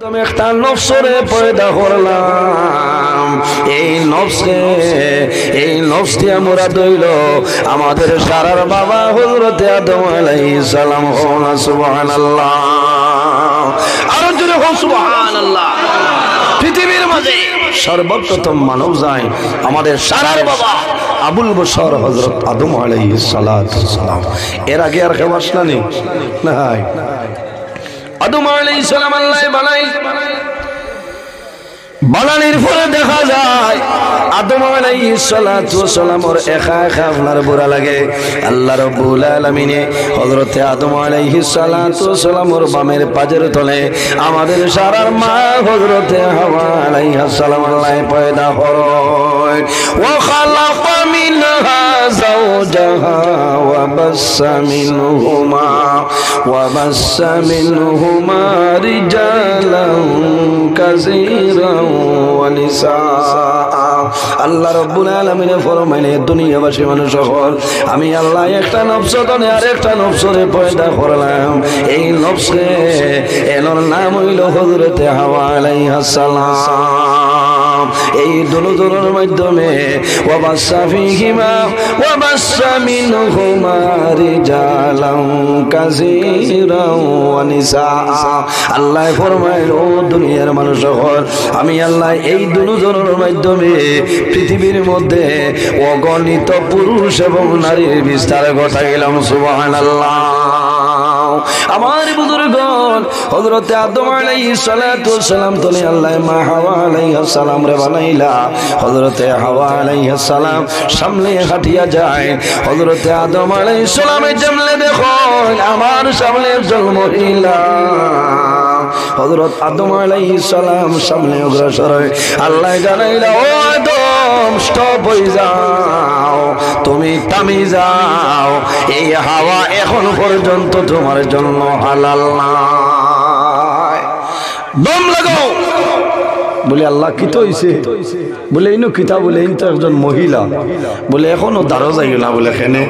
তুমি একটা নফসরে পয়দা করলাম, এই নফসটি আমরা দইল আমাদের সারার বাবা হযরতে আদম আলাইহিস সালাম। সুবহানাল্লাহ, আর জোরে হোক সুবহানাল্লাহ। পৃথিবীর মাঝে সর্বপ্রথম মানব যায় আমাদের সারার বাবা আবুল বশর হযরত আদম আলাইহিস সালাম। এর আগে আর কেউ আসলানি নাই। আদম আলাইহিস সালাম আল্লাহ বানানির পরে দেখা যায় আদম আলাইহিস সালামের একা একা আপনার বুড়া লাগে। আল্লাহ রাব্বুল আলামিনে হযরতে আদম আলাইহিস সালামের বামের পাজের তলে আমাদের সারার মা হযরতে হাওয়া আলাইহিস সালাম আল্লাহ পয়দা হয়। ওয়া খালাকা মিনহা যাওজাহা ওয়া বাসসা মিনহুমা রিজালান কাসীরান ওয়া নিসা। আল্লাহ রাব্বুল আলামিন ফরমাইলে দুনিয়াবাসী মানুষ সকল আমি আল্লাহ একটা নফস তনে আর একটা নফসরে পয়দা করলাম। এই নফসে এর নাম হইল হযরতে হাওয়া আলাইহিস সালাম। এই দুজনের মাধ্যমে ওয়া বাসসা ফীহিমা ওয়া বাসসা মিনহুমা রিজালান কাসীরান ওয়া নিসা। আল্লাহ ফরমাইল ও দুনিয়ার মানুষ সকল আমি আল্লাহ এই দুজনের মাধ্যমে পৃথিবীর মধ্যে অগণিত পুরুষ এবং নারীর বিস্তার ঘটাইলাম। সুবহানাল্লাহ। আমার বুজুর্গণ হযরতে আদম আলাইহিস সালাম তলে আল্লাহ মা হাওয়া আলাইহিস সালাম রে বানাইলা। হযরতে হাওয়া আলাইহিস সালাম সামনে হাঁটিয়া যায়। হযরতে আদম আলাইহিস সালামের সামনে দেখো আমার সামনে একজন মহিলা। হযরত আদম আলাইহিস সালাম সামনে অগ্রসর হয়। আল্লাহ জানাইলা ও আদম স্টপ হয়ে যাও, তুমি থামি যাও, এই হাওয়া এখন পর্যন্ত তোমার জন্য হালাল না। দম লাগাও। বলে আল্লাহ কি তো হইছে? বলে ইনো কিতা? বলে ইন তো একজন মহিলা। বলে এখনো দাঁড়ো যাইও না। বলে কেনে?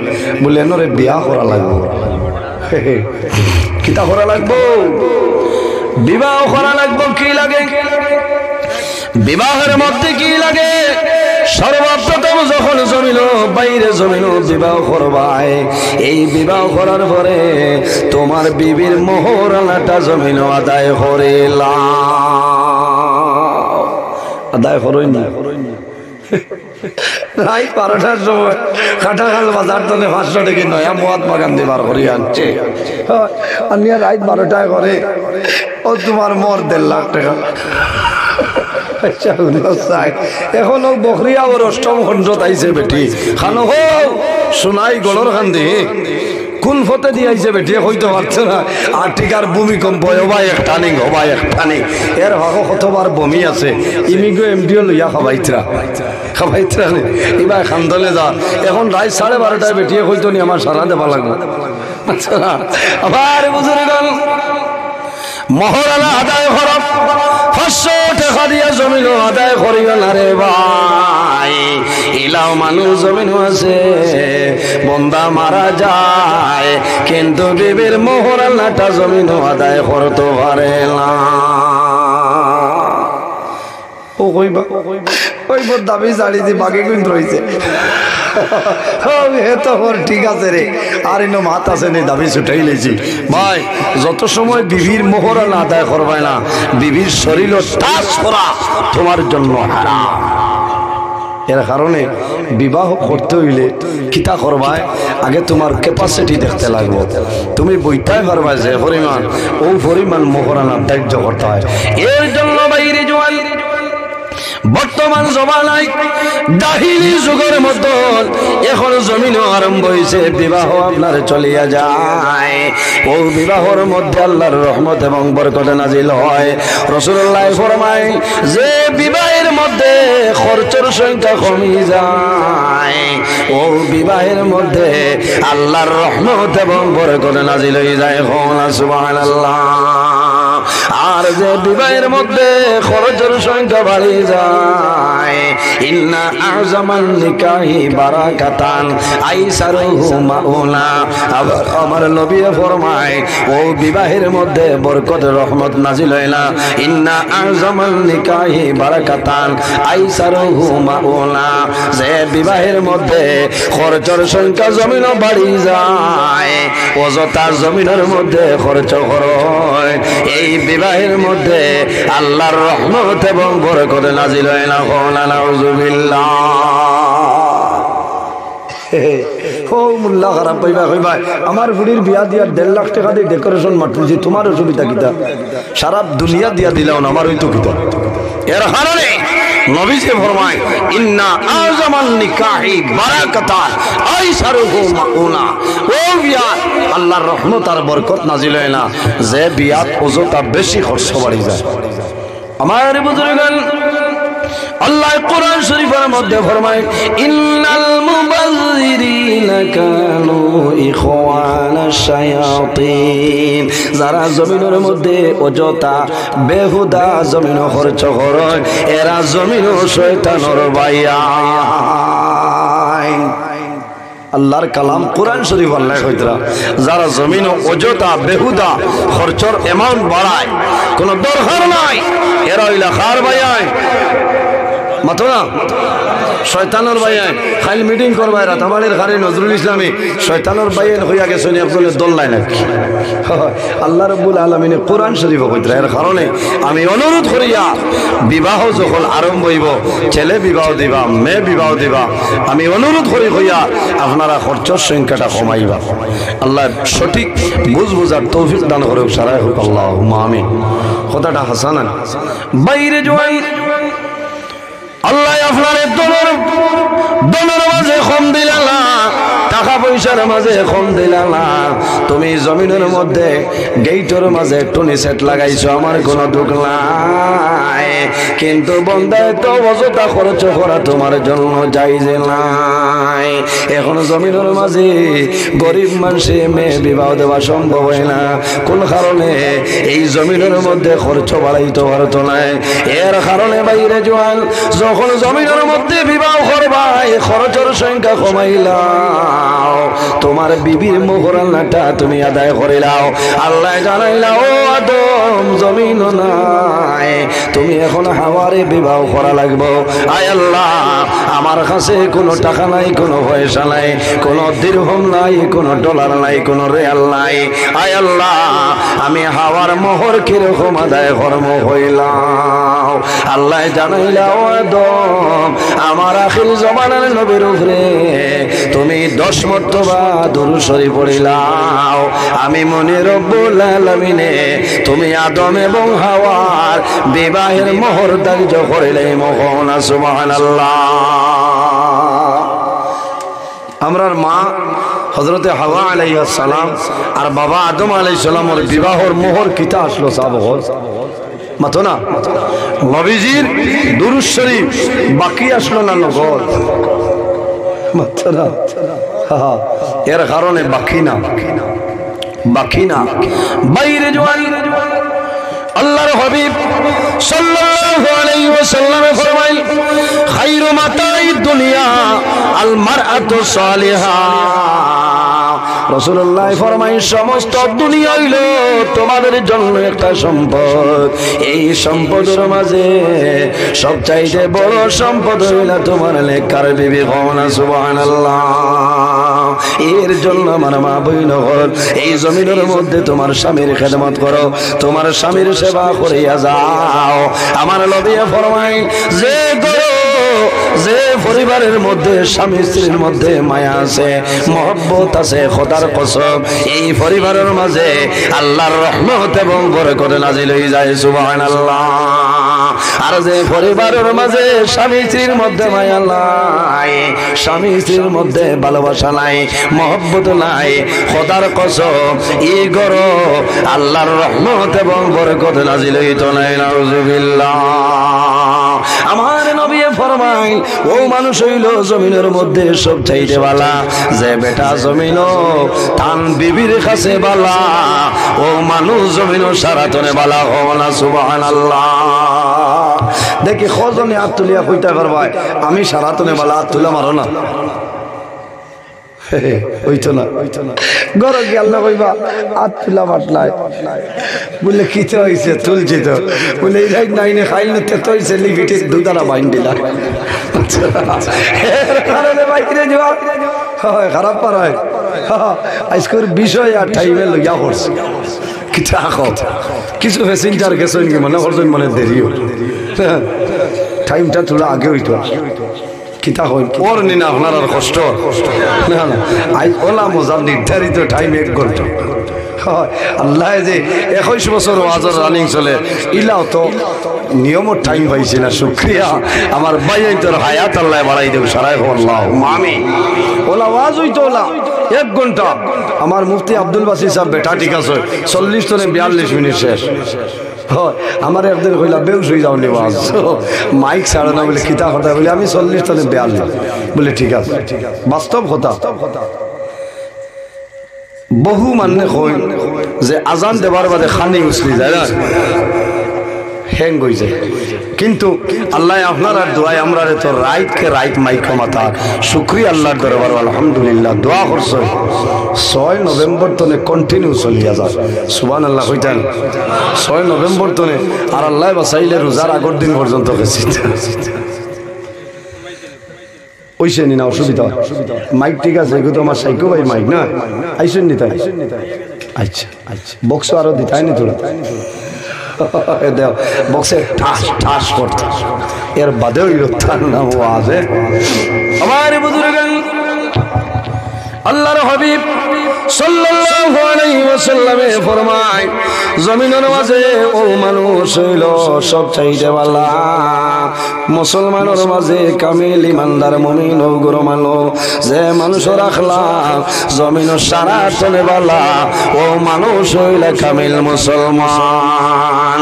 বলে এনরে বিয়া করা লাগবো। কিতা করা লাগবো? বিবাহ করা লাগবো। কি লাগে? বিবাহের মধ্যে কি লাগে? সর্বপ্রথম যখন জমিল বাইরে জমিল বিবাহ করবাই, এই বিবাহ করার পরে তোমার বিবির মোহরানাটা জমিল আদায় করিলা। আদায় করই না রাত 12টার সময় কাটাখাল বাজার তলে 500 টাকা নয়া মহাত্মা গান্ধী বার করিয়া আনছে। আনিয়া রাত 12টায় করে ও তোমার মোর 1.5 লাখ টাকা। এখন বকরিয়া ওর অষ্টম খণ্ডত আইছে বেটি খানো হো সোনাই গড়র খান্দি কোন ফতে দিয়ে আইছে বেটি হইতে পারছে না। আর টিকার ভূমিকম্প হবাই এক টানিং হবাই এক টানিং এর হক কতবার বমি আছে। ইমিগো এমডিও লইয়া খাবাইতরা এবার খান্দলে যা। এখন রাত 12:30টায় বেটিয়ে হইতো নি আমার সারা দেবা লাগবে। আচ্ছা আবার বুজুর্গণ মহরানা আদায় খরচ 500 টাকা দিয়া জমিন আদায় করিও না রে ভাই। ইলাও মানুষ জমিন আছে বন্দা মারা যায় কিন্তু বিবির মোহরানাটা জমিন আদায় করতে পারে না। ও কইবা ওই দাবি জাড়ি দি বাগে কিন্তু রইছে। ঠিক আছে রে, আর ইনো মাত আছে নি দাবি ছুটাই লেছি ভাই। যত সময় বিবির মোহরানা আদায় করবে না বিবির শরীর টাচ করা তোমার জন্য হারাম। এর কারণে বিবাহ করতে হইলে কিতা করবাই আগে তোমার ক্যাপাসিটি দেখতে লাগবে। তুমি বইটাই পারবা যে পরিমাণ ও পরিমাণ মোহরানা ত্যায্য করতে হয়। এর জন্য বাইরে জোয়াল বর্তমান জমানায় দাহিনী যুগের মতো এখন জমিন আরম্ভ হয়েছে। বিবাহ আপনার চলিয়া যায়। ও বিবাহর মধ্যে আল্লাহর রহমত এবং বরকত নাজিল হয়। রাসূলুল্লাহ ফরমায় যে বিবাহের মধ্যে খরচের সংখ্যা কমে যায়, ও বিবাহের মধ্যে আল্লাহর রহমত এবং বরকত নাজিল হয়ে যায়। সুবহানাল্লাহ। আর আর যে বিবাহের মধ্যে খরচের সংখ্যা বাড়িয়ে যায় ইন্না আযমান নিকাহি বারাকাতান আইসারুহু মাউলা আমার নবী ফরমায় ও বিবাহের মধ্যে বরকত রহমত নাজিল হয় না ইন্না আযমান নিকাহি বারাকাতান আইসারুহু মাউলা যে বিবাহের মধ্যে খরচের সংখ্যা জমিনও বাড়ি যায় অযথা জমিনের মধ্যে খরচ হয় এই বিবাহের মধ্যে আল্লাহর রহমত এবং বরকত নাজিল হয় না নাউযুবিল্লাহ ও মুল্লা খারাপ পাইবা কইবা আমার বুড়ির বিয়া দিয়া 1.5 লাখ টাকা দিয়ে ডেকোরেশন মারতেছি তোমার অসুবিধা কিতা সারা দুনিয়া দিয়া দিলাও না আমার হইতো কিতা এর কারণে নবীজি ফরমায় ইন্না আযমান নিকাহি বারাকাতান আইসারুহু মাউনা ও বিয়া আল্লাহর রহমত আর বরকত নাজিল হয় না যে বিয়াত অযথা বেশি খরচ বাড়ি যায় আমার বুজুর্গগণ আল্লাহ কোরআন শরীফের মধ্যে ফরমায় ইন্নাল মুবাযযিরিনা কানু ইখওয়ানাশ শায়াতিন যারা জমিনের মধ্যে অযথা বেহুদা জমিন খরচ করে এরা জমিন শয়তানের ভাইয়া আল্লাহর কালাম কোরআন শরীফ আল্লাহ কইতরা যারা জমিন অযথা বেহুদা খরচর অ্যামাউন্ট বাড়ায় কোনো দরকার নাই এরা হইলা খার ভাইয়ায় মাতো না শয়তানের ভাইয়ায় খালি মিটিং করবাই রাতাবাড়ির খালি নজরুল ইসলামী শয়তানের ভাইয়ান হইয়া গেছে একজনের দোল্লাই নাকি আল্লাহ রাব্বুল আলামিনে কোরআন শরীফ কইতরা এর কারণে আমি অনুরোধ করিয়া বিবাহ যখন আরম্ভ হইব ছেলে বিবাহ দিবা মেয়ে বিবাহ দিবা আমি অনুরোধ করি হইয়া আপনারা খরচের সংখ্যাটা কমাইবা আল্লাহ সঠিক বুঝার তৌফিক দান করুক সারাই হোক আল্লাহুম্মা আমিন কথাটা হাসানান বাইরে জয় আল্লাহ আপনার দনের মাঝে কম দিলা না টাকা পয়সার মাঝে কম দিলা না তুমি জমিনের মধ্যে গেইটের মাঝে একটু নিষেধ লাগাইছো আমার কোনো দুঃখ নাই কিন্তু বন্দায় তো অযথা খরচ করা তোমার জন্য জায়েজ নাই এখন জমিনের মাঝে গরিব মানুষে মেয়ে বিবাহ দেওয়া সম্ভব হয় না কোন কারণে এই জমিনের মধ্যে খরচ বাড়াইতে পারতো না এর কারণে বাইরে জোয়ান যখন জমিনের মধ্যে বিবাহ করবাই খরচের সংখ্যা কমাইলাও তোমার বিবির মোহরানাটা তুমি আদায় করে লাও আল্লাহ জানাইলাও ও আদম জমিন নাই তুমি এখন হাওয়ারে বিবাহ করা লাগবে আয় আল্লাহ আমার কাছে কোনো টাকা নাই কোনো পয়সা নাই কোনো দিরহম নাই কোনো ডলার নাই কোনো রিয়াল নাই আয় আল্লাহ আমি হাওয়ার মোহর কিরকম আদায় কর্ম হইলাম আল্লাহ জানাইলাও আদম আমার আখির জমানার নবীর উপরে তুমি 10 মর্তবা দুরূদ শরীফ পড়িলাও আমি মনে রব্বুল আলামিনে তুমি আদম এবং হাওয়ার বিবাহের মোহর ধার্য করিলে মহান সুবহানাল্লাহ আমরার মা হযরতে হাওয়া আলাইহিস সালাম আর বাবা আদম আলাইহিস সালামের বিবাহের মোহর কিতা আসলো সাহাবা মাতো না নবীজির দুরূদ শরীফ বাকি আসলো না নগদ মাতো না এর কারণে বাকি না বাইরে জওয়ান আল্লাহর হাবিব সাল্লাল্লাহু আলাইহি ওয়াসাল্লাম ফরমায় খায়রু মাতাঈদ দুনিয়া আল মারআতু সালিহা রাসূলুল্লাহ ফরমায় সমস্ত দুনিয়া হইল তোমাদের জন্য একটা সম্পদ এই সম্পদের মাঝে সবচাইতে বড় সম্পদ হইল তোমার নেককার বিবি হওয়া সুবহানাল্লাহ এর জন্য আমার মা বোন এই জমিনের মধ্যে তোমার স্বামীর খেদমত করো তোমার স্বামীর সেবা করিয়া যাও আমার নবী ফরমায় যে পরিবারের মধ্যে স্বামী স্ত্রীর মধ্যে মায়া আছে মহব্বত আছে খোদার কসম এই পরিবারের মাঝে আল্লাহর রহমত এবং বরকত নাজিল হয়ে যায় সুবহানাল্লাহ আর যে পরিবারের মাঝে স্বামী স্ত্রীর মধ্যে মায়া নাই স্বামী স্ত্রীর মধ্যে ভালোবাসা নাই মহব্বত নাই খোদার কসম এই ঘর আল্লাহর রহমত এবং বরকত নাজিল হইতো না নাউযুবিল্লাহ আমার নবী ফরমাইল ও মানুষ হইল জমিনের মধ্যে সব চাইতে বালা যে বেটা জমিন তান বিবির কাছে বালা ও মানুষ জমিন সারাতনে বালা হও না সুবহানাল্লাহ। দেখি খজনে হাত তুলিয়া কইতে পারবাই আমি সারাতনে বালা হাত তুলা মারো না হইতো না গর গিয়ে আল্লাহ কইবা হাত তুলা মাটলাই বলে কি তো হয়েছে তুলছি তো বলে এই যাই নাইনে খাইল নিতে তো হয়েছে লিপিটি দুদারা বাইন দিলা খারাপ পার হয় আজকের বিষয় আর টাইমে লইয়া করছে কিছু প্যাসেঞ্জার গেছে মনে করছেন মনে দেরিও টাইমটা তোরা আগে হইতো কিতা হইল ওর নি না আপনার আর কষ্ট না না আজ ওলা মজার নির্ধারিত টাইম 1 ঘন্টা আল্লাহ যে 21 বছর ওয়াজের রানিং চলে ইলাও তো নিয়মত টাইম পাইছি না শুকরিয়া আমার ভাই তোর হায়াত আল্লাহ বাড়াই দেব সারাই আল্লাহ আমিন ওলা ওয়াজ হইতো ওলা 1 ঘন্টা আমার মুফতি আব্দুল বাসির সাহেব বেটা ঠিক আছে 40 থেকে 42 মিনিট শেষ হয় আমার একদিন কইলা বেউস হয়ে যাও নিবাস মাইক ছাড়ো না বলে কিতা কথা বলে আমি 40 থেকে 42 বলে ঠিক আছে বাস্তব কথা বহু মানে কই যে আজান দেবার বাদে খানি উছলি যায় না হ্যাং হয়ে যায় কিন্তু আল্লাহ আপনার আর দোয়াই আমরা তো রাইতকে রাইত মাইক মাথা শুকরিয়া আল্লাহর দরবার আলহামদুলিল্লাহ দোয়া করছো 6 নভেম্বর তনে কন্টিনিউ চলিয়া যায় সুবহানাল্লাহ কইতেন 6 নভেম্বর তনে আর আল্লাহ বাঁচাইলে রোজার আগের দিন পর্যন্ত গেছি ওইসে নি না অসুবিধা মাইক ঠিক আছে এগুলো তো আমার সাইকো ভাই মাইক না আইসেন নি তাই আচ্ছা আচ্ছা বক্স আরো দিতাই নি তোরা দেও বক্সে ঠাস ঠাস করতে এর বাদেও ইরতার নাম আছে আমার বুজুর্গ আল্লাহর হাবিব সাল্লাল্লাহু আলাইহি ওয়াসাল্লামে ফরমায় জমিনের মাঝে ও মানুষ হইল সব চাইতে বালা মুসলমানের মাঝে কামিল ইমানদার মুমিন ও গুরু মানো যে মানুষের আখলাক জমিনের সারা চলে বালা ও মানুষ হইল কামিল মুসলমান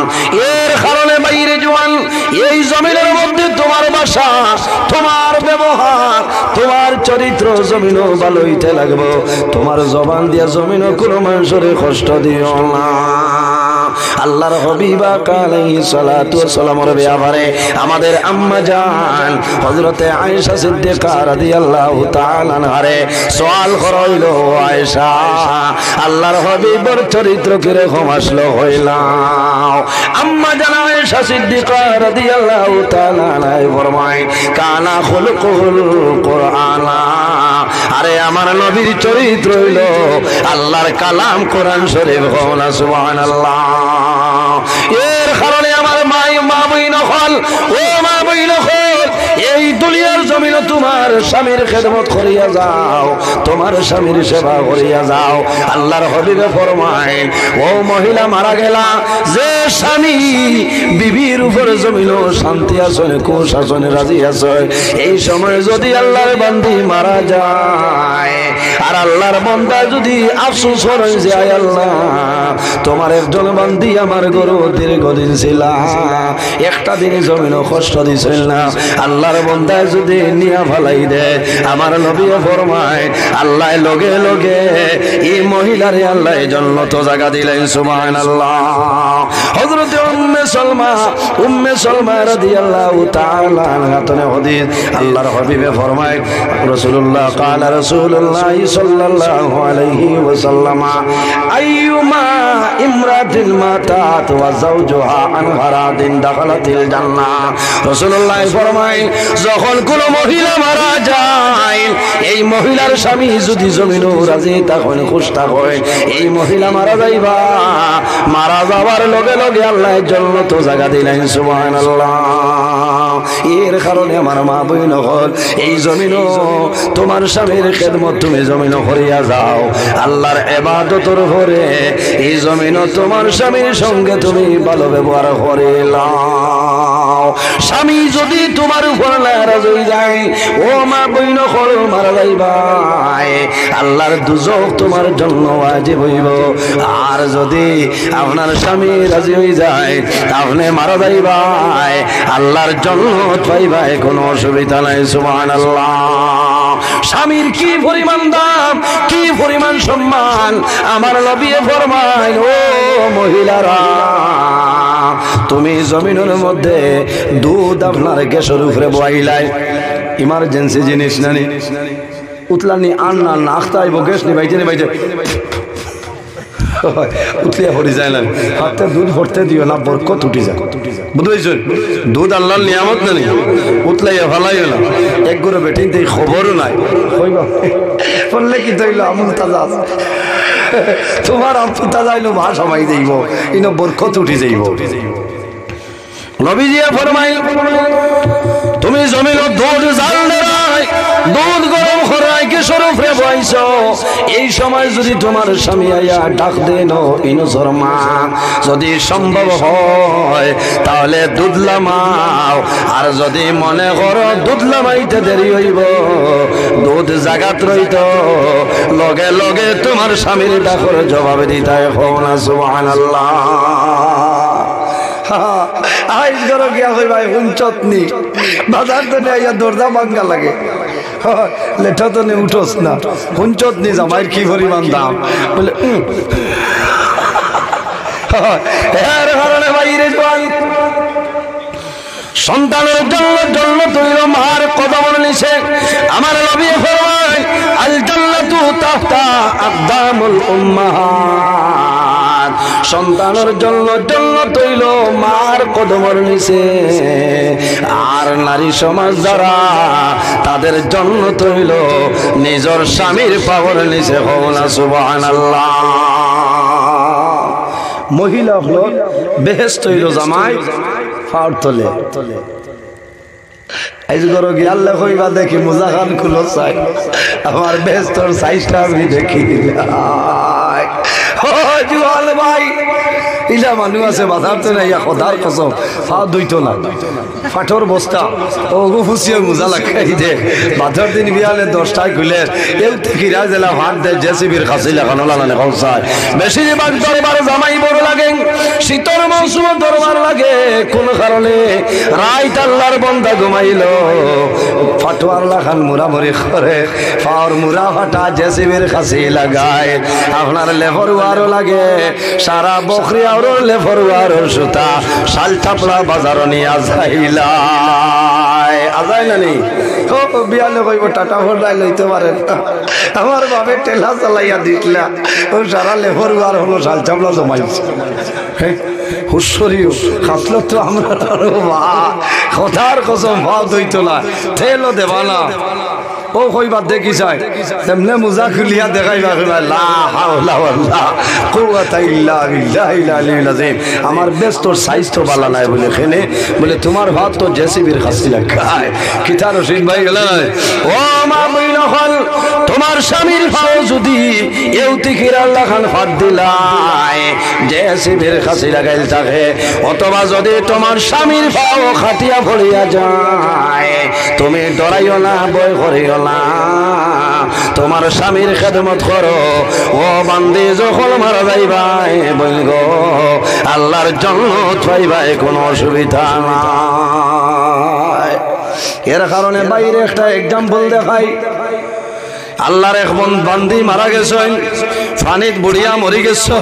এর কারণে বাইরে জওয়ান এই জমিনের মধ্যে তোমার ভাষা তোমার ব্যবহার তোমার চরিত্র জমিনও ভালো হইতে লাগবে তোমার জবান দিয়া জমিনও কোনো মানুষের কষ্ট দিও না আল্লাহর হাবিব আলাইহিস সালাতু ওয়াস সালামের ব্যাপারে আমাদের আম্মা জান হযরত আয়েশা সিদ্দিকা রাদিয়াল্লাহু তাআলা আনহারে সওয়াল করাইলো আয়েশা আল্লাহর হাবিবের চরিত্র কিরকম আসলো হইলাও আম্মা জান আয়েশা সিদ্দিকা রাদিয়াল্লাহু তাআলা আনহা ফরমায় কানা খুলুকুল কুরআনা আরে আমার নবীর চরিত্র হইলো আল্লাহর কালাম কোরআন শরীফ হওয়া সুবহানাল্লাহ এর কারণে আমার মা বইন হল ও মা বইন হল এই দুনিয়ার জমিনে তোমার স্বামীর খেদমত করিয়া যাও তোমার স্বামীর সেবা করিয়া যাও আল্লাহর হাবিবে ফরমায় ও মহিলা মারা গেলা যে স্বামী বিবির উপর জমিনে শান্তি আছে কোন শাসনে রাজি আছে এই সময় যদি আল্লাহর বান্দি মারা যায় আর আল্লাহর বান্দা যদি আফসোস করে যে আয় আল্লাহ তোমার একজন বান্দি আমার গরু দীর্ঘদিন ছিল একটা দিন জমিন কষ্ট দিছিল না আল্লাহর বান্দা যদি নিয়া ফালাই দেয় আমার নবী ফরমায় আল্লাহ লগে লগে এই মহিলারে আল্লাহ জান্নাত জায়গা দিলেন সুবহানাল্লাহ হযরত উম্মে সালমা রাদিয়াল্লাহু তাআলা আনহা তনে হাদিস আল্লাহর হাবিবে ফরমায় রাসূলুল্লাহ قال رسول الله صلى الله عليه وسلم ايما امراه ماتت وزوجها عن غرض دخلت الجنه রাসূলুল্লাহ ফরমায় যখন কোন মহিলা মারা যায় এই মহিলার স্বামী যদি জমিনে রাজি তখন খুশ থাকে এই মহিলা মারা যাইবা মারা যাওয়ার লগে লগে আল্লাহ জান্নাত জায়গা দিলেন সুবহানাল্লাহ এর কারণে আমার মা বইন হল এই জমিনও তোমার স্বামীর খেদমত তুমি জমিন করিয়া যাও আল্লাহর ইবাদতের পরে এই জমিনও তোমার স্বামীর সঙ্গে তুমি ভালো ব্যবহার করিলাও স্বামী যদি তোমার উপর নারাজ হয়ে যায় ও মা বইন হল মারা যাইবা আল্লাহর দুজক তোমার জন্য ওয়াজিব হইব আর যদি আপনার স্বামী রাজি হয়ে যায় তাহলে মারা যাইবা আল্লাহর জন্য জান্নাত পাইবা, কোনো অসুবিধা নাই। সুবহানাল্লাহ। স্বামীর কি পরিমাণ দাম, কি পরিমাণ সম্মান আমার নবী ফরমায়, ও মহিলারা তুমি জমিনের মধ্যে দুধ আপনার গ্যাসের উপরে বইলাই, ইমার্জেন্সি জিনিস নানি উতলানি আন না নাখতাইব গ্যাস নি বাইতে উতলিয়া পড়ি যায় না, হাতে দুধ ভরতে দিও না, বরকত উঠি যায়। বুঝতে দুধ আল্লাহর নিয়ামত না, উতলাইয়া ভালাইও না। এক গরু বেটিন দেই খবরও নাই, বললে কি তৈল আমুল তাজা তোমার আমুল তাজা হইলো ভা সবাই দেইব, ইনো বরকত উঠি যাইব। নবীজি ফরমাইল তুমি জমিন দুধ জাল দেয়, দুধ গরম করাই কিশোর উপরে বইছো, এই সময় যদি তোমার স্বামী আয়া ডাক দেন ইনো শর্মা, যদি সম্ভব হয় তাহলে দুধ লামাও, আর যদি মনে করো দুধ লামাইতে দেরি হইব, দুধ জাগাত রইত, লগে লগে তোমার স্বামীর ডাকর জবাব দিতে হয় না। সুবহানাল্লাহ। আইস করো গিয়া কই ভাই হুঞ্চতনি বাজার তো নেই, দরজা ভাঙ্গা লাগে, লেঠা তো নে উঠোস না, হুঞ্চতনি জামাইয়ের কি পরিমাণ দাম, বলে এর কারণে বাইরে জোয়ান সন্তানের জন্য তৈল মার কদমের নিচে আমার নবী ফরমায় আল জান্নাতু তাহতা আকদামুল উম্মাহাত, সন্তানের জন্য তৈল মার কদমের নিচে, আর নারী সমাজ যারা তাদের জন্য তৈল নিজের স্বামীর পাওয়ার নিচে। হওয়া সুবহানাল্লাহ। মহিলা হলো বেহেশত হইল জামাই ফাউর তলে, আইজ করো কি আল্লাহ কইবা দেখি মুজা খান খুলো চাই, আমার বেহেশতর সাইজটা আমি দেখি। জুয়াল ভাই ইলা মানুষ আছে বাজার তো নাই, খোদার কসম ফা দুইতো না, ফাটর বস্তা ও ফুসিয়ে মুজা লাগাই দে, বাজার দিন বিয়ালে 10টায় খুলে এও থেকে জেলা ভাত দেয়, জেসিবির খাসি লাগানো লাগানো খাওয়ায়। বেশিরভাগ দরবার জামাই বড় লাগে, শীতর মৌসুম দরবার লাগে, কোন কারণে রাইত আল্লাহর বন্দা ঘুমাইল, ফাটোয়ার লাখান মুরামুরি করে, ফাওর মুরা ফাটা জেসিবির খাসি লাগায়, আপনার লেফরওয়ারও লাগে, সারা বকরি আর লেফরওয়ারও সুতা শাল চাপড়া বাজার নিয়ে আজাইলা আজাই না নি বিয়ালে কইব টাটা ফোটাই লইতে পারেন, আমার বাপে টেলা চালাইয়া দিতলা, ও সারা লেফরওয়ার হলো শাল চাপড়া জমাইছে। হুশ্বরীয় খাসলো তো আমরা কথার কসম ভাব দইতো না, তেলও দেবা না, ও কইবার দেখি চাই তেমনে মুজা খুলিয়া দেখাইবা লা হাওলা ওয়ালা কুওয়াতা ইল্লা বিল্লাহিল আলিয়্যিল আযীম। আমার বেশ তোর সাইজ তো বালা নাই বলে খেনে বলে তোমার ভাত তো জেসিবির খাসি লাগায় কিতা রশিদ ভাই গেল ও মা বইনা হল তোমার স্বামীর ভাও যদি এউতি কিরাল লাখান ফাট দিলাই জেসিবির খাসি লাগাইল থাকে, অথবা যদি তোমার স্বামীর ভাও খাটিয়া পড়িয়া যায় তুমি ডরাইও না, ভয় করিও না, তোমার স্বামীর খেদমত করো, ও বান্দি যখন মারা যাইবাই বলগ আল্লাহর জান্নাত পাইবাই, কোনো অসুবিধা নাই। এর কারণে বাইরে একটা এক্সাম্পল দেখাই, আল্লাহর এক বান্দি মারা গেছেন, পানিত বুড়িয়া মরি গেছে,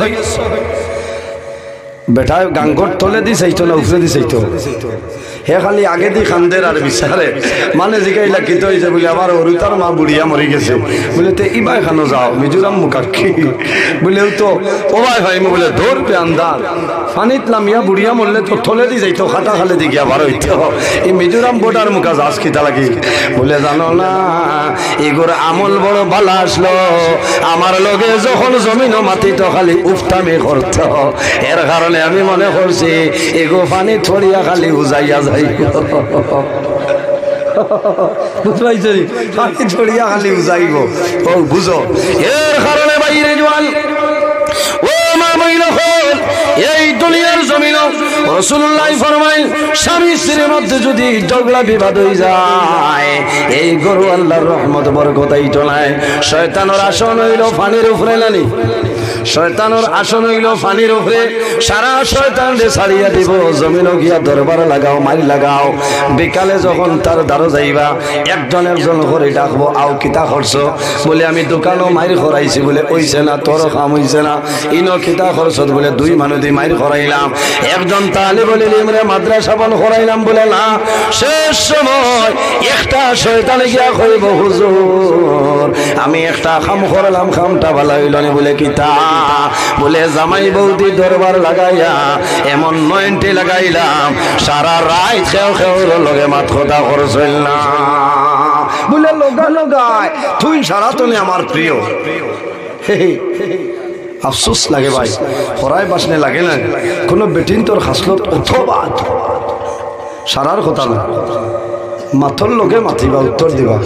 বেটা গাঙ্গর তলে দি চাইতো না উপরে দি চাইতো, হে খালি আগে দি খান্দের আর বিচারে মানে জিগাইলা কিতো হয়েছে বলে আবার অরুতার মা বুড়িয়া মরি গেছে বলে তে ইবাই খানো যাও মিজোরাম মুখাক্ষী বলে তো ও ভাই ভাই বলে ধরবে আন্দার পানিত নামিয়া বুড়িয়া মরলে তো থলে দি যাইতো, খাটা খালে দি গিয়া বার হইতো, এই মিজোরাম বোর্ডার মুখা যাস খিতা লাগি বলে জানো না এগুর আমল বড় ভালো আসলো, আমার লগে যখন জমিন মাটি তো খালি উফতামি করত, এর কারণে আমি মনে করছি এগো পানি থরিয়া খালি উজাইয়া যাই পানি ছড়িয়া খালি উজাইব, ও বুঝো। এর কারণে বাইরে জোয়ান ও মা মহিলা হল এই দুনিয়ার জমিন রাসূলুল্লাহ ফরমায় স্বামী স্ত্রীর মধ্যে যদি ঝগড়া বিবাদ হয়ে যায় এই গরু আল্লাহর রহমত বরকত আইতো নাই, শয়তানের আসন হইল পানির উপরে নানি, শয়তানের আসন হইল পানির উপরে সারা শয়তানরে ছাড়িয়া দিব জমিনও গিয়া দরবার লাগাও মারি লাগাও বিকালে যখন তার দ্বারো যাইবা একজন একজন করে ডাকবো আও কিতা করছো বলে আমি দোকানও মাইর খরাইছি বলে ওইছে না তোর কাম হইছে না ইনো কিতা করছো বলে দুই মানুষ দিয়ে মাইর খরাইলাম একজন তালিবুল ইলমরে মাদ্রাসা বন খরাইলাম বলে না শেষ সময় একটা শয়তানে গিয়া কইব হুজুর আমি একটা কাম করলাম কামটা ভালো হইল না বলে কিতা বলে জামাই বৌদি দরবার লাগাইয়া এমন 90 লাগাইলাম সারা রাত খেও খেওর লগে মাত কথা করছিল না বলে লগা লগায় তুই সারা তো আমার প্রিয় আফসোস লাগে ভাই হরাই বাসনে লাগে না কোনো বেটিন তোর হাসলত অথবা সারার কথা না মাথর লোকে মাতিবা উত্তর দিবা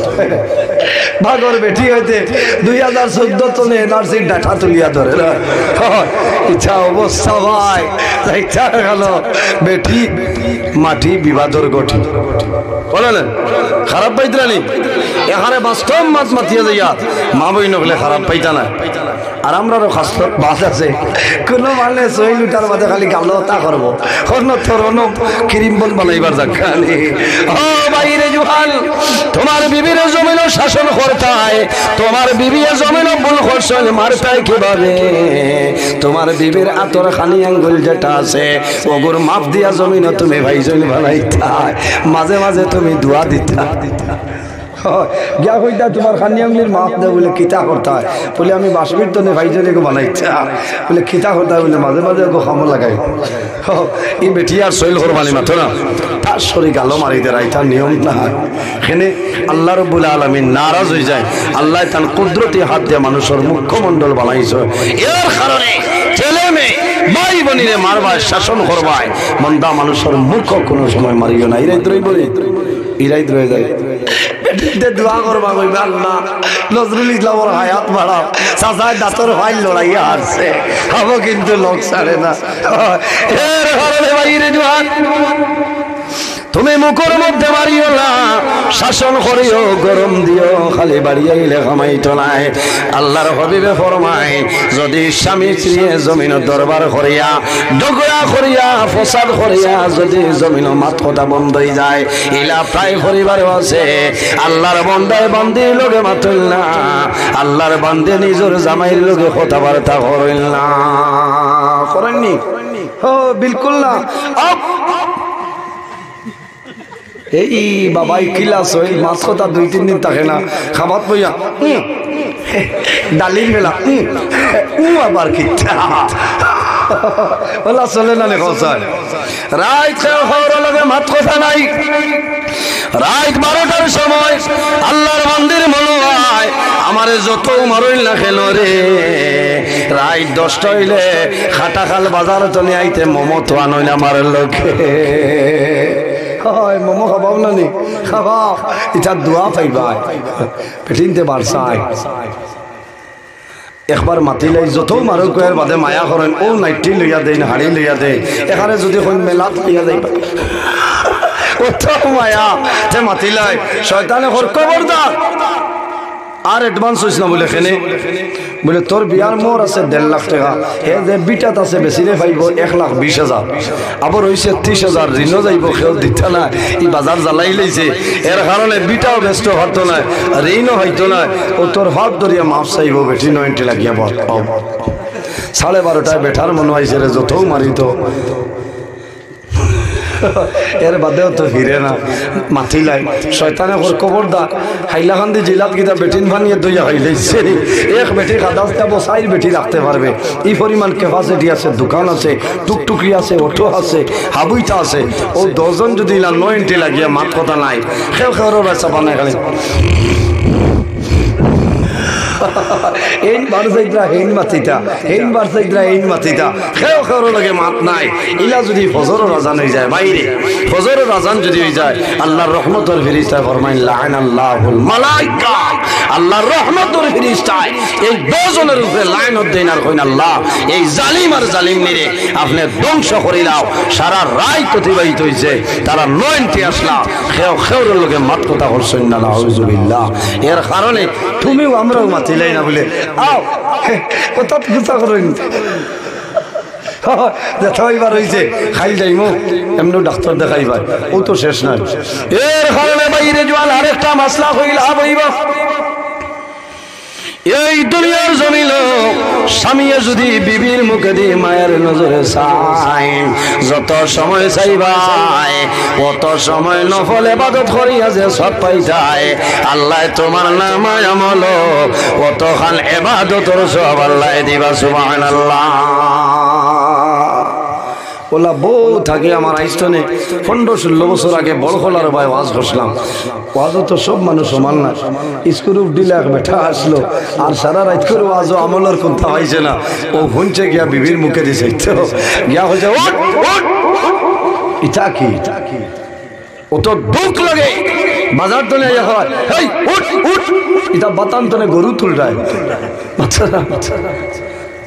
ভাগর বেটি হইতে 2014 তনে এনআরসির ডাটা তুলিয়া ধরে ইচ্ছা অবস্থা ভাই ইচ্ছা গেল বেটি মাটি বিবাদর গঠি বলেন খারাপ পাইতরা নি এখানে বাস্তব মাছ মাতিয়া যাইয়া মা বই নকলে খারাপ পাইতা না আর আমরারও খাসলত বাস আছে কোনো মানে 6 লিটার বাদে খালি গালো তা করবো অন্য তোর অন্য ক্রিম বল বানাইবার জায়গা ও বাইরে জুহাল তোমার বিবির জমিন শাসন করতায় তোমার বিবি জমিন ভুল করছেন মারতায় কিভাবে তোমার বিবির আতর খানি আঙ্গুল যেটা আছে ওগুর মাপ দিয়া জমিন তুমি ভাইজন বানাইতায় মাঝে মাঝে তুমি দোয়া দিতা গিয়া কইতা তোমার খানি আঙ্গুলির মাপ দে বলে কিতা করতে হয় বলে আমি বাসবির তো ভাইজনে বানাইতা বলে কিতা করতে হয় বলে মাঝে মাঝে খামো লাগাই এই বেটি আর শৈল করবানি মাত্র না তার শরীর গালো মারি দেয় তার নিয়ম না এখানে আল্লাহ রাব্বুল আলামিন নারাজ হয়ে যায় আল্লাহ তার কুদরতি হাত দিয়ে মানুষের মুখ্যমণ্ডল বানাইছে এর কারণে ছেলে মেয়ে ভাই বোনিরে মারবায় শাসন করবায় মন্দা মানুষের মুখ কোনো সময় মারিও না ইরাই বলি ইরাই রয়ে যায় দোয়া করবা কইবা আল্লাহ নজরুল ইসলামের হায়াত বাড়াও চাচায় দাঁতর ফাইল লড়াইয়া আসছে খাবো কিন্তু লোক ছাড়ে না এর কারণে বাইরে জোয়ান তুমি মুখের মধ্যে মারিও না শাসন করিও গরম দিও খালি বাড়ি আইলে কামাইতো নাই আল্লাহর হাবিবে ফরমায় যদি স্বামী স্ত্রী জমিন দরবার করিয়া ডগরা করিয়া ফসাদ করিয়া যদি জমিন মাত কথা বন্ধ হয়ে যায় ইলা প্রায় পরিবারও আছে আল্লাহর বন্দায় বন্দির লোকে মাতল না আল্লাহর বন্দে নিজের জামাইয়ের লোকে কথাবার্তা করেন না করেননি ও বিলকুল না এই বাবাই কিলাস ওই মাছ কথা 2-3 দিন থাকে না খাবার বইয়া ডালিম মেলা আবার কিতা ওলা চলে না লেখা রাত লগে মাত কথা নাই রাত 12টার সময় আল্লাহর মন্দির মনে হয় আমারে যত মারইল না খেল রে রাত 10টা হইলে খাটাখাল বাজার তো নিয়ে আইতে মোমো তো আনইল আমার লোকে মোমো খাবাও না নি খাবা এটা দোয়া পাইবা পেটিনতে বাড়ছাই একবার মাতিলাই যত মারো কয়ের বাদে মায়া করেন ও নাইটি লইয়া দেয় না হাড়ি লইয়া দেয় এখানে যদি কোন মেলাত লইয়া দেয় কত মায়া তে মাতিলাই শয়তানে খবরদার আর অ্যাডভান্স হইছ না বলে এখানে বলে তোর বিয়ার মোর আছে 1.5 লাখ টাকা হে যে বিটাত আছে বেশি রে পাইব 1,20,000 আবার হইছে 30,000 ঋণও যাইব কেউ দিতে না এই বাজার জ্বালাই লইছে এর কারণে বিটাও ব্যস্ত হতো না ঋণও হইতো না ও তোর হাত ধরিয়া মাপ চাইব বেটি 90 লাগিয়া বল 12:30টায় বেঠার মনে হয়েছে রে যত মারিত এর বাদেও তো ফিরে না মাতিলাই শয়তানে ওর খবরদার হাইলাকান্দি জেলাত গিতা বেটিন ভানিয়ে দইয়া হইলেছে এক বেটি খাদাসটা বসাইর বেটি রাখতে পারবে এই পরিমাণ ক্যাপাসিটি আছে দোকান আছে টুকটুকি আছে অটো আছে হাবুইটা আছে ও 10 জন যদি 90 লাগিয়া মাত কথা নাই খেও খেওর বাচ্চা বানায় খালি এইন বারসাইদরা এইন মাতিতা এইন বারসাইদরা এইন মাতিতা খেও খেওর লগে মাত নাই ইলা যদি ফজরের আজান হয়ে যায় বাইরে ফজরের আজান যদি হয়ে যায় আল্লাহর রহমতের ফেরেশতা ফরমায় লাআনাল্লাহুল মালায়েকা আল্লাহর রহমতের ফেরেশতায় এই দুজনের উপরে লাইনত দেন আর কইন আল্লাহ এই জালিম আর জালিম নিরে আপনি ধ্বংস করে দাও। সারা রাত অতিবাহিত হইছে, তারা 90 আসলা খেউরের লোকে মাত কথা করছেন না, নাউজুবিল্লাহ। এর কারণে তুমিও আমরাও মাতিলাই না বলে আও কথা গুছা করেন দেখাইবার হয়েছে খাই যাইমো এমনি ডাক্তার দেখাইবার, ও তো শেষ নাই। এর কারণে বাইরে জোয়াল আরেকটা মাসলা হইল হইবা এই দুনিয়ার জমিন স্বামীয়ে যদি বিবির মুখে দিয়ে মায়ের নজরে চাই, যত সময় চাইবাই অত সময় নফল ইবাদত করিয়া যে সব পাই যায়, আল্লাহ তোমার নামায় আমল অত খান ইবাদতর সব আল্লাহ দিবা সুবহানাল্লাহ। ওলা বউ থাকে আমার আইস্তনে 15-16 বছর আগে বড় খোলার ভাই ওয়াজ বসলাম। ওয়াজও তো সব মানুষ সমান না, স্কুল দিলে এক বেটা আসলো আর সারা রাত করে ওয়াজও আমলের কথা হয়েছে না, ও শুনছে গিয়া বিবির মুখে দিছে গিয়া হয়েছে ইটা কি ও তো দুঃখ লাগে বাজার তলে হয় এটা বাতান তলে গরু তুলটায়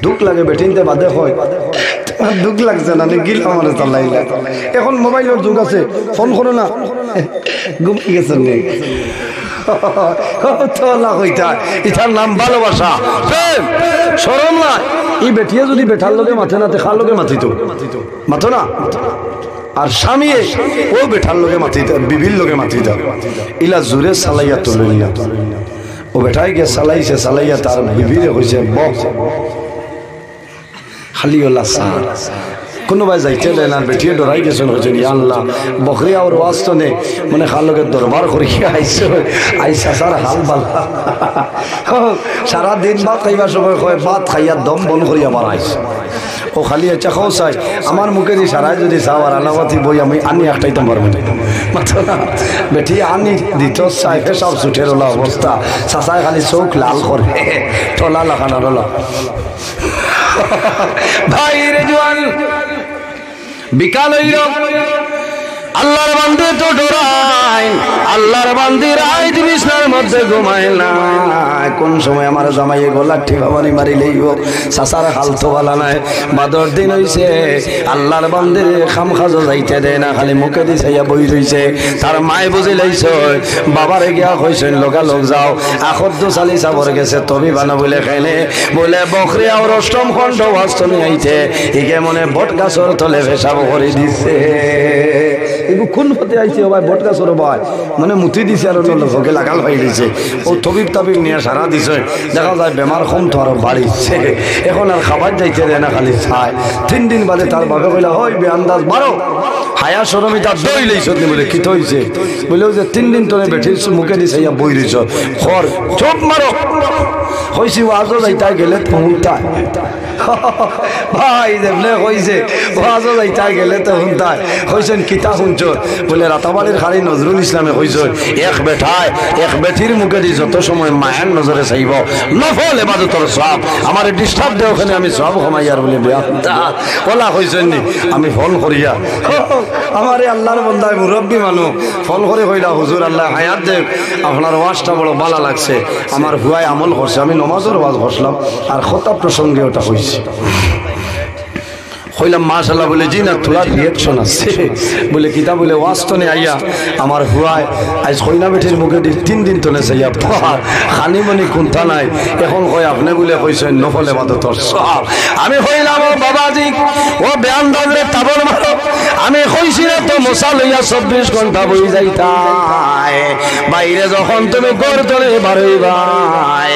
দুঃখ লাগে বেটিনতে বাদে হয়, দুঃখ লাগছে না গিল আমার চালাইলে। এখন মোবাইলের যুগ আছে, ফোন করো না ঘুমিয়ে গেছেন ইটার নাম ভালোবাসা শরম না। এই বেটিয়ে যদি বেটার লোকে মাথে না খার লোকে মাথিত মাথো না, আর স্বামী ও বেটার লোকে মাথিত বিবির লোকে মাথিত ইলা জোরে চালাইয়া তুলে না। ও বেটাই গিয়ে চালাইছে, চালাইয়া তার বিবিরে হয়েছে খালি কোনোবাই যাইতে দেন আর বেটিয়ে ডরাই গেছেন হয়েছেন আল্লাহ বকরি আর ওয়াজ তো নেই মানে খালোকে দরবার করি আইসে আইসা সার হাল বালা সারাদিন ভাত খাইবার সময় হয় ভাত খাইয়া দম বন করিয়া বাড়াইছে। ও খালি আচ্ছা খাও চাই আমার মুখে দিয়ে সারাই যদি চাও আর আলামাতি বই আমি আনি একটাই তো পারবো মাত্র না বেটি আনি দিত চাই পেশাব ছুটের ওলা অবস্থা চাচাই খালি চোখ লাল করে টলা লাগানা রলা ভাই রে জোয়ান বিকাল হইল আল্লাহর বান্দে তো ডরাই, আল্লাহর বান্দি রাত বিছনার মধ্যে ঘুমায় না। কোন সময় আমার জামাইয়ে গলা ঠিকাবানি মারি লইব, চাচার হাল তো ভালা নাই। বাদর দিন হইছে আল্লাহর বান্দির খাম খাজো যাইতে দেয় না, খালি মুখে দি চাইয়া বই রইছে। তার মায় বুঝি লাইছ বাবারে গিয়া কইছেন লগা লগ যাও আখদ্দ চালি চাবর গেছে তবি বানা বলে খাইলে বলে বকরি আর অষ্টম খণ্ড অষ্টমী আইতে ইকে মনে বট গাছর তলে ভেসাব করে দিছে। এগুলো কোন পথে আইছে ভাই বট গাছর ভাই মানে মুতি দিছে আর ভোগে লাগাল হয়ে দিছে। ও তবিব তাবিব নিয়ে সারা দিছে, দেখা যায় বেমার কম তো আরো বাড়িছে। এখন আর খাবার যাইতে দেয় না, খালি চায়। 3 দিন বাদে তার বাপে কইলা হয় বে আন্দাজ বারো হায়া সরমি তার দই লইছ বলে কি হইছে বলেও যে 3 দিন তোরে বেঠির মুখে দিছে ইয়া বই রইছ খর চোপ মারো হইছি ওয়াজও যাইতা গেলে পৌঁছায় ভাই দেখলে কইছে ওয়াজও যাইতা গেলে তো হুনতায় কইছেন কিতা শুনছ বলে রাতাবাড়ির খালি নজরুল ইসলামে কইছ এক বেঠায় এক বেঠির মুখে দি যত সময় মায়ের নজরে চাইব নফল ইবাদতর সব আমার ডিস্টার্ব দেও ওখানে আমি সব কমাইয়ার বলে বেয়াতা ওলা কইছেন নি আমি ফোন করিয়া আমারে আল্লাহর বান্দা মুরব্বী মানুষ ফোন করে কইলা হুজুর আল্লাহ হায়াত দেব আপনার ওয়াজটা বড় ভালো লাগছে, আমার হুয়াই আমল করছে, আমি নমাজের ওয়াজ করলাম আর খতা প্রসঙ্গে ওটা হইছে। কইলাম মাশাআল্লাহ বলে জি না তোলা রিঅ্যাকশন আছে বলে কিতা বলে ওয়াজ তো নে আইয়া আমার হুয়ায় আজ কইনা বেটির মুখে 3 দিন তলে যাইয়া পার খানি মনি কোনটা নাই। এখন কই আপনি বলে কইছেন নফল ইবাদতর সব। আমি কইলাম ও বাবাজি ও বেয়ান দাদরে তাবর মারো, আমি কইছি না তো মশা লইয়া 24 ঘন্টা বই যাইতায় বাইরে যখন তুমি ঘর তলে বারইবাই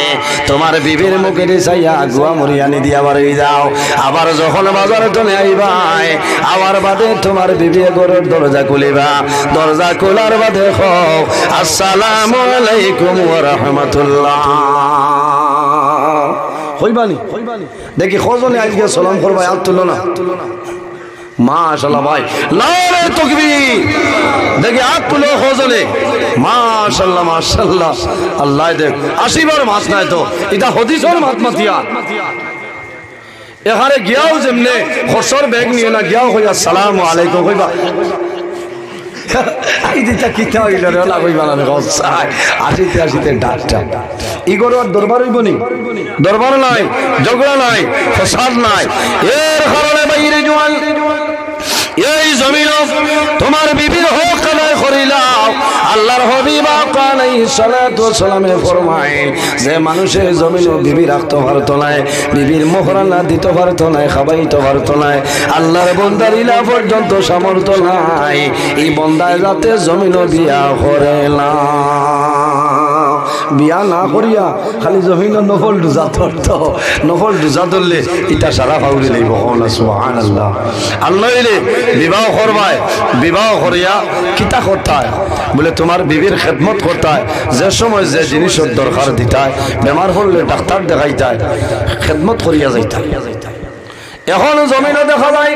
তোমার বিবির মুখে চাইয়া গুয়া মরিয়ানি দিয়া বারই যাও, আবার যখন বাজারে তলে আইবাই আবার বাদে তোমার বিবি ঘরের দরজা খুলিবা, দরজা খোলার বাদে কও আসসালামু আলাইকুম ওয়া রাহমাতুল্লাহ হইবানি দেখি কজনে আজকে সালাম করবা হাত তুলো না মাশাআল্লাহ ভাই নারে তাকবীর দেখি হাত তুলো কজনে মাশাআল্লাহ মাশাআল্লাহ আল্লাহ দেখ 80 বার মাছ নাই তো এটা হাদিসের মাতমাতিয়া এখানে গিয়াও যেমনে খসর ব্যাগ নিয়ে না গিয়াও কই আসসালামু আলাইকুম কইবা এই দিটা কিতা হইল রে লাগই বানানো গছাই আসিতে আসিতে ডাকটা ইগোর আর দরবার হইব নি দরবার নাই ঝগড়া নাই ফসাদ নাই এর কারণে বাইরে জওয়ান এই জমিন তোমার বিবির হক আদায় করিলাও আল্লাহর হাবিব আলাইহিস সালাতু ওয়াস সালামে ফরমায় যে মানুষের জমিন বিবি রাখতে পারতো না বিবির মোহরানা দিতে পারতো না খাওয়াইতে পারতো না আল্লাহর বান্দার ইলা পর্যন্ত সামর্থ্য নাই এই বান্দায় যাতে জমিন বিয়া করে না বিয়া না করিয়া খালি জমিন নফল রোজা ধরতো নফল রোজা ধরলে এটা সারা ফাউরি লইব সুবহানাল্লাহ আল্লাহ রে বিবাহ করবায় বিবাহ করিয়া কিতা করতায় বলে তোমার বিবির খেদমত করতায় যে সময় যে জিনিসের দরকার দিতায় বেমার হলে ডাক্তার দেখাইতায় খেদমত করিয়া যাইতায় এখন জমিনও দেখা যায়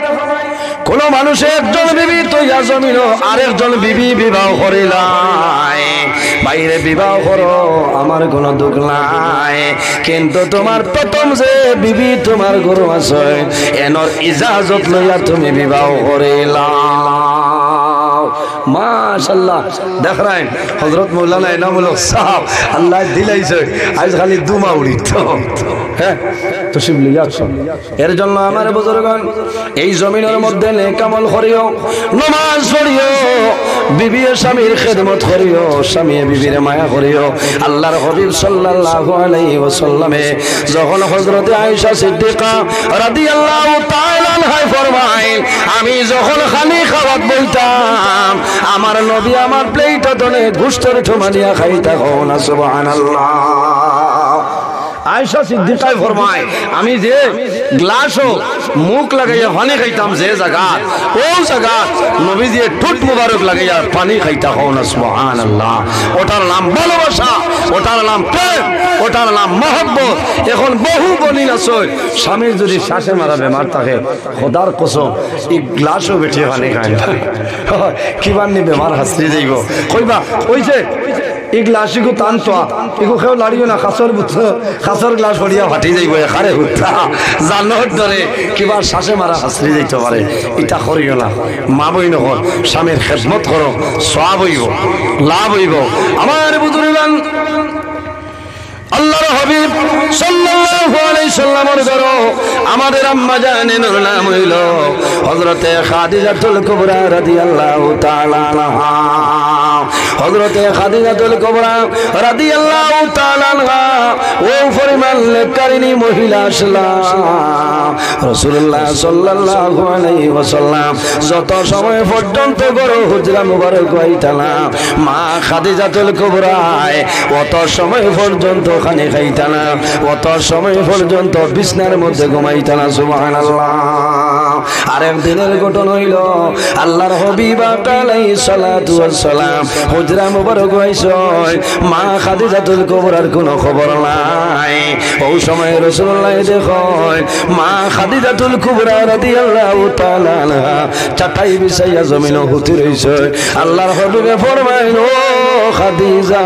কোন মানুষে একজন বিবি তৈয়া জমিন আরেকজন বিবি বিবাহ করিলাই বাইরে বিবাহ করো আমার কোনো দুঃখ নাই কিন্তু তোমার প্রথম যে বিবি তোমার গরু আছে এনর ইজাজত লইয়া তুমি বিবাহ করিলা মাশাআল্লাহ দেখ রাইন হযরত মাওলানা ইনামুল হক সাহেব আল্লাহ দিলাইছে আজ খালি দুমা উড়িত হ্যাঁ তো শিবলি আছো এর জন্য আমার বুজুর্গগণ এই জমিনের মধ্যে নেক আমল করিও নামাজ পড়িও বিবি স্বামীর খেদমত করিও স্বামী বিবির মায়া করিও আল্লাহর হাবিব সাল্লাল্লাহু আলাইহি ওয়াসাল্লামে যখন হযরত আয়েশা সিদ্দিকা রাদিয়াল্লাহু তাআলা আনহা ফরমায় আমি যখন খালি খাওয়াত বলতাম আমার নবী আমার প্লেটে ধরে গোশতের ঠোমানিয়া খাইতা হও না সুবহানাল্লাহ আয়েশা সিদ্দিকা ফরমায় আমি যে গ্লাসও মুখ লাগাইয়া পানি খাইতাম যে জায়গা ও জায়গা নবী দিয়ে ঠোঁট মুবারক লাগাইয়া পানি খাইতা হও না সুবহানাল্লাহ ওটার নাম ভালোবাসা ওটার নাম প্রেম ওটার নাম মহব্বত এখন বহু বলিন আছে স্বামীর যদি শ্বাসে মারা বেমার থাকে খোদার কসম এই গ্লাসও বেঠিয়ে পানি খায় না কিবার নি বেমার হাসরি যাইব কইবা কইছে এই গ্লাসিকো টানতো এগো খেও লাড়িও না খাসর গ্লাস হরিয়া ফাটি যাইব এখানে হুত্তা জানোর ধরে কিবার শ্বাসে মারা হাসরি যাইতে পারে এটা করিও না মা বই নহর স্বামীর খেদমত করো সওয়াব হইব লাভ হইব আমার বুজুর্গান আল্লাহর হাবিব সাল্লাল্লাহু আলাইহি সাল্লামের ঘরে আমাদের আম্মা জানের নাম হইল হযরতে খাদিজাতুল কুবরা রাদিয়াল্লাহু তাআলা আনহা হযরতে খাদিজাতুল কুবরা রাদিয়াল্লাহু তাআলা আনহা ও পরিমাণ নেককারিনী মহিলা আসলাম রাসূলুল্লাহ সাল্লাল্লাহু আলাইহি ওয়াসাল্লাম যত সময় পর্যন্ত ঘরে হুজরা মুবারক হইতানা মা খাদিজাতুল কুবরা অত সময় পর্যন্ত খানে খাইতা না অত সময় পর্যন্ত বিছনার মধ্যে ঘুমাইতা না সুবহানাল্লাহ আরেক দিনের ঘটনা হইল আল্লাহর হাবিব আলাইহিস সালাতু ওয়াস সালাম হুজরা মুবারক হইছে মা খাদিজাতুল কুবরার কোনো খবর নাই ওই সময় রাসূলুল্লাহ দেখেন মা খাদিজাতুল কুবরা রাদিয়াল্লাহু তাআলা আনহা চাটাই বিছাইয়া জমিনে হুতি রইছে আল্লাহর হাবিবে ফরমাইল ও খাদিজা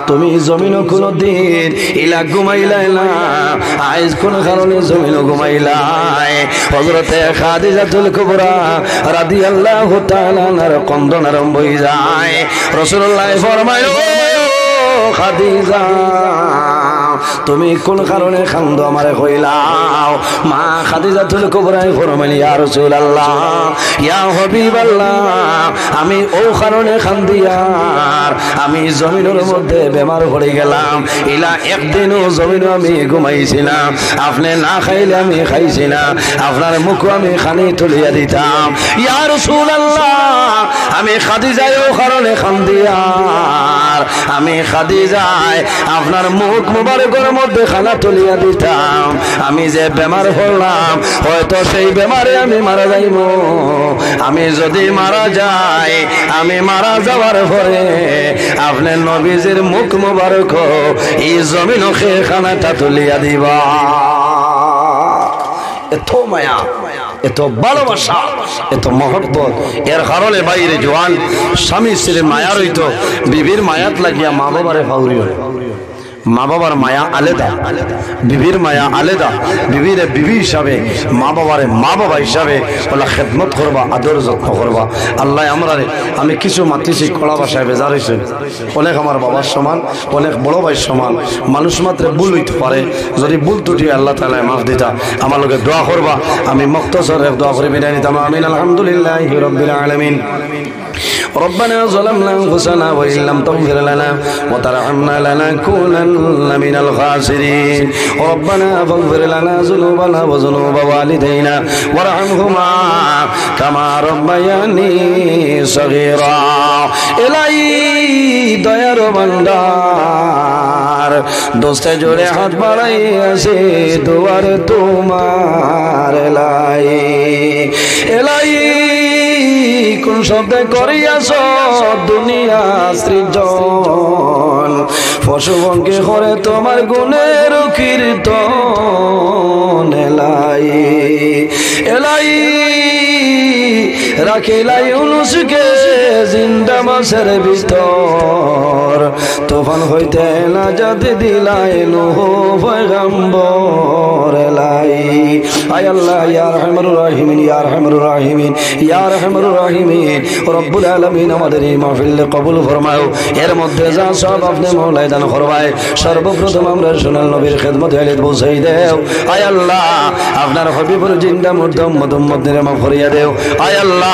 তুমি জমিন কোন দিন ইলা ঘুমাইলাই না আজ কোন কারণে জমিন ঘুমাইলাই হযরতে খাদিজাতুল কুবরা রাদিয়াল্লাহু তাআলা আনহার কন্দন আরম্ভ হয়ে যায় রাসূলুল্লাহ ফরমায় ও খাদিজা তুমি কোন কারণে খান্দো আমারে কইলাও মা খাদিজাতুল কুবরা ফরমাইল ইয়া রাসূলুল্লাহ ইয়া হাবিবাল্লাহ আমি ও কারণে খান্দিয়ার আমি জমিনের মধ্যে বেমার পড়ে গেলাম ইলা একদিনও জমিনে আমি ঘুমাইছিলাম আপনি না খাইলে আমি খাইছিলাম আপনার মুখ আমি খানি তুলিয়া দিতাম ইয়া রাসূলুল্লাহ আমি খাদিজায় ও কারণে খান্দিয়ার আমি খাদিজায় আপনার মুখ মুবারকের মধ্যে খানা তুলিয়া দিতাম আমি যে বেমার হলাম হয়তো সেই বেমারে আমি মারা যাইব আমি যদি মারা যাই আমি মারা যাওয়ার পরে আপনার নবীজির মুখ মুবারক এই জমিন খেয়ে খানাটা তুলিয়া দিবা এত মায়া এত ভালোবাসা এত মহব্বত এর কারণে বাইরে জওয়ান স্বামী স্ত্রীর মায়া রইত বিবির মায়াত লাগিয়া মা বাবারে ফাউরি মা বাবার মায়া আলাদা, বিবির মায়া আলাদা। বিবিরে বিবি হিসাবে, মা বাবারে মা বাবা হিসাবে বলা খেদমত করবা, আদর যত্ন করবা। আল্লাহ আমরা আমি কিছু মাতিছি কড়া ভাষায় বেজার হয়েছে, অনেক আমার বাবার সমান, অনেক বড় ভাইয়ের সমান। মানুষ মাত্র ভুল হইতে পারে, যদি ভুল ত্রুটি আল্লাহ তাআলা মাফ দিতা। আমার লোকে দোয়া করবা, আমি মুক্তসর এক দোয়া করে বিদায় নিতাম। আমিন। আলহামদুলিল্লাহি রাব্বিল আলামিন। ربنا ظلمنا أنفسنا وإن لم تغفر لنا وترحمنا لنكونن من الخاسرين ربنا فاغفر لنا ذنوبنا وذنوب والدينا وارحمهما كما ربياني صغيرا إلهي দয়ার ভান্ডার দোস্তে জোরে হাত বাড়াই আছে দুয়ার তোমার এলাই কোন শব্দে করিয়াছ দুনিয়া সৃজন পশু পঙ্খী করে তোমার গুণের কীর্তন এলাই রাখিলাই ইউনুসকে জিন্দা মাছের ভিতর তুফান হইতে নাজাত দিলাই নূহ পয়গম্বর এলাই আয় আল্লাহ ইয়া আরহামুর রাহিমিন ইয়া আরহামুর রাহিমিন ইয়া আরহামুর রাহিমিন রব্বুল আলামিন আমাদের এই মাহফিল কবুল ফরমাও। এর মধ্যে যা সব আপনি মওলাই দান ফরমায়। সর্বপ্রথম আমরা সোনাল নবীর খেদমত হালিত পৌঁছাই দেও। আয় আল্লাহ আপনার হবিবুর জিন্দা মুর্দা উম্মত উম্মতের মাফ করিয়া দেও। আয় আল্লাহ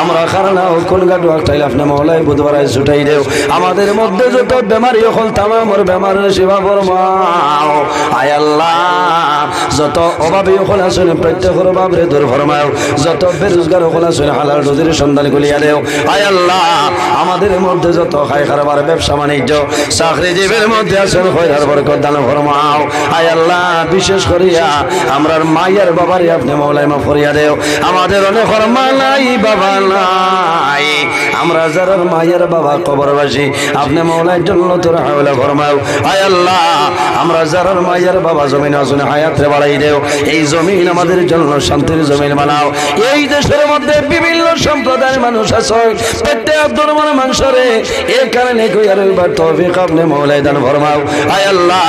আমরা খারানা কোন গাডু একটাইলে আপনি মওলাই বুধবারায় ছুটাই দেও। আমাদের মধ্যে যত বেমারি হল তামামর বেমারের সেবা ফরমাও। আয় আল্লাহ যত অভাবী হল আসলে প্রত্যেকের অভাবরে দূর ফরমাও। যত বেরোজগার হল আসলে হালাল রুজির সন্ধান করিয়া দেও। আয় আল্লাহ আমাদের মধ্যে যত খাই খারবার ব্যবসা বাণিজ্য চাকরিজীবীর মধ্যে আসলে খয়রার বরকত দান ফরমাও। আয় আল্লাহ বিশেষ করিয়া আমরার মায়ের বাবারে আপনি মওলাই মাফ করিয়া দেও। আমাদের অনেক মা নাই বাবা নাই, আমরা যারা মায়ের বাবা কবরবাসী আপনি মওলাই জান্নাতুল হাওলা ফরমাও। আয় আল্লাহ আমরা যারা মায়ের বাবা জমিন আসনে হায়াতে বাড়াই দেও। এই জমিন আমাদের জন্য শান্তির জমিন বানাও। এই দেশের মধ্যে বিভিন্ন সম্প্রদায়ের মানুষ আছে, প্রত্যেক ধর্মের মানুষরে এই কারণে কইয়ার রইবার তৌফিক আপনি মওলাই দান ফরমাও। আয় আল্লাহ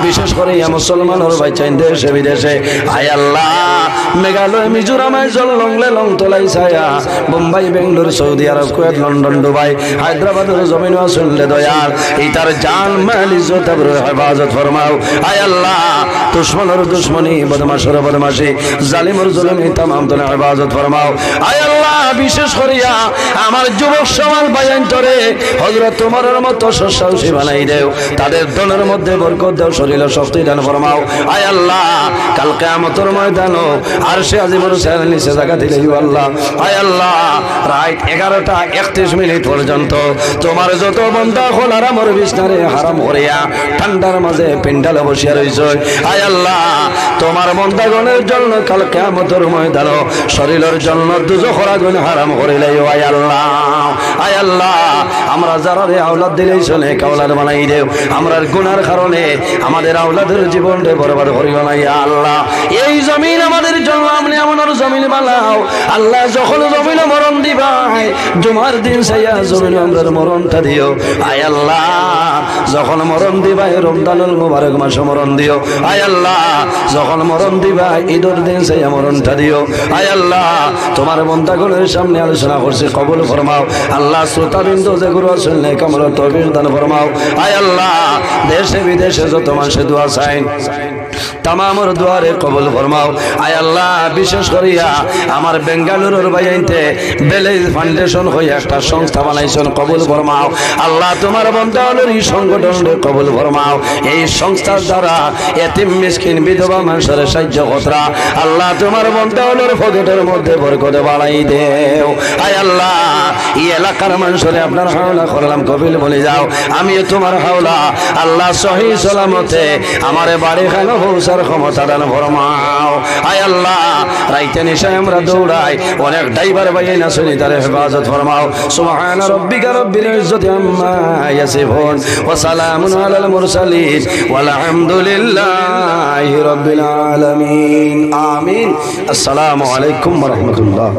বিশেষ করে মুসলমানের বাইচাইন দেশে বিদেশে আয় আল্লাহ মেঘালয় মিজোরামে জললংলে লং তোলাই ছায়া Bombay Bangalore Saudi Arab Kuwait London Dubai হায়দ্রাবাদের জমিন আসলে দয়াল এই তার জান মাল ইজ্জত আবরুর হেফাজত ফরমাও। আয় আল্লাহ দুশমনের দুশমনি বদমাশের বদমাশি জালিমের জুলুমি तमाम তোর হেফাজত ফরমাও। আয় আল্লাহ বিশেষ করিয়া আমার যুবক সমাজ বায়ান্তরে হযরত ওমরের মতো সাহসী বানাই দেও। তাদের দলের মধ্যে বরকত দাও, শরীরে শক্তি দান ফরমাও। আয় আল্লাহ কাল কিয়ামতের ময়দানে আরশে আজিমের নিচে জায়গা দিলে আল্লাহ। আয় আল্লাহ রাত 11:31 পর্যন্ত তোমার যত বান্দা হল আরামর বিছনারে হারাম করিয়া ঠান্ডার মাঝে পেন্ডালে বসিয়া রইছে। আয় আল্লাহ তোমার বান্দাগণের জন্য কাল কিয়ামতের ময়দানে শরীরের জন্য দুজখের আগুন হারাম করিলে। আয় আল্লাহ আয় আল্লাহ আমরা যারা আওলাদ দিলেই চলে কাওলাদ বানাই দেও। আমরার গুনার কারণে আমাদের আওলাদের জীবনটা বরবাদ করিও না। ইয়া আল্লাহ এই জমিন আমাদের জন্য আপনি আমাদের জমিন বানাও। আল্লাহ যখন জমিনে মরণ দিবাই জুমার দিন সাইয়া জমিনে আমরার মরণটা দিও। আয় আল্লাহ যখন মরণ দিবাই রমজানুল মুবারক মাসে মরণ দিও। আয় আল্লাহ যখন মরণ দিবাই ঈদের দিন সাইয়া মরণটা দিও। আয় আল্লাহ তোমার বান্দাগণের সামনে আলোচনা করছি কবুল ফরমাও। আল্লাহ শ্রোতাবৃন্দ যে গুরু আছেন নেক আমল তৌফিক দান ফরমাও। আয় আল্লাহ দেশে বিদেশে যত মানুষে দোয়া চায় তামামর দুয়ারে কবুল ফরমাও। আয় আল্লাহ বিশেষ করিয়া আমার বেঙ্গালুরুর বাইতে বেলেজ ফাউন্ডেশন হয়ে একটা সংস্থা বানাইছেন কবুল ফরমাও। আল্লাহ তোমার বান্দাদের এই সংগঠনের কবুল ফরমাও। এই সংস্থার দ্বারা এতিম মিসকিন বিধবা মানুষের সাহায্য করা আল্লাহ তোমার বান্দাদের পকেটের মধ্যে বরকত বাড়াই দেও। আয় আল্লাহ এই এলাকার মানুষের আপনার হাওলা করলাম কবিল বলে যাও। আমি তোমার হাওলা আল্লাহ সহি সালামতে আমার বাড়ি খানো পৌঁছার ক্ষমতা দান ফরমাও। আয় আল্লাহ রাইতে নিশায় আমরা দৌড়াই অনেক ড্রাইভার ভাই না শুনি তার হেফাজত ফরমাও। সুবহান রাব্বিকা রাব্বিল ইজ্জাতি আম্মা ইয়াসিফুন ওয়া সালামুন আলাল মুরসালিন ওয়াল হামদুলিল্লাহি রাব্বিল আলামিন। আমিন। আসসালামু আলাইকুম ওয়া রাহমাতুল্লাহ।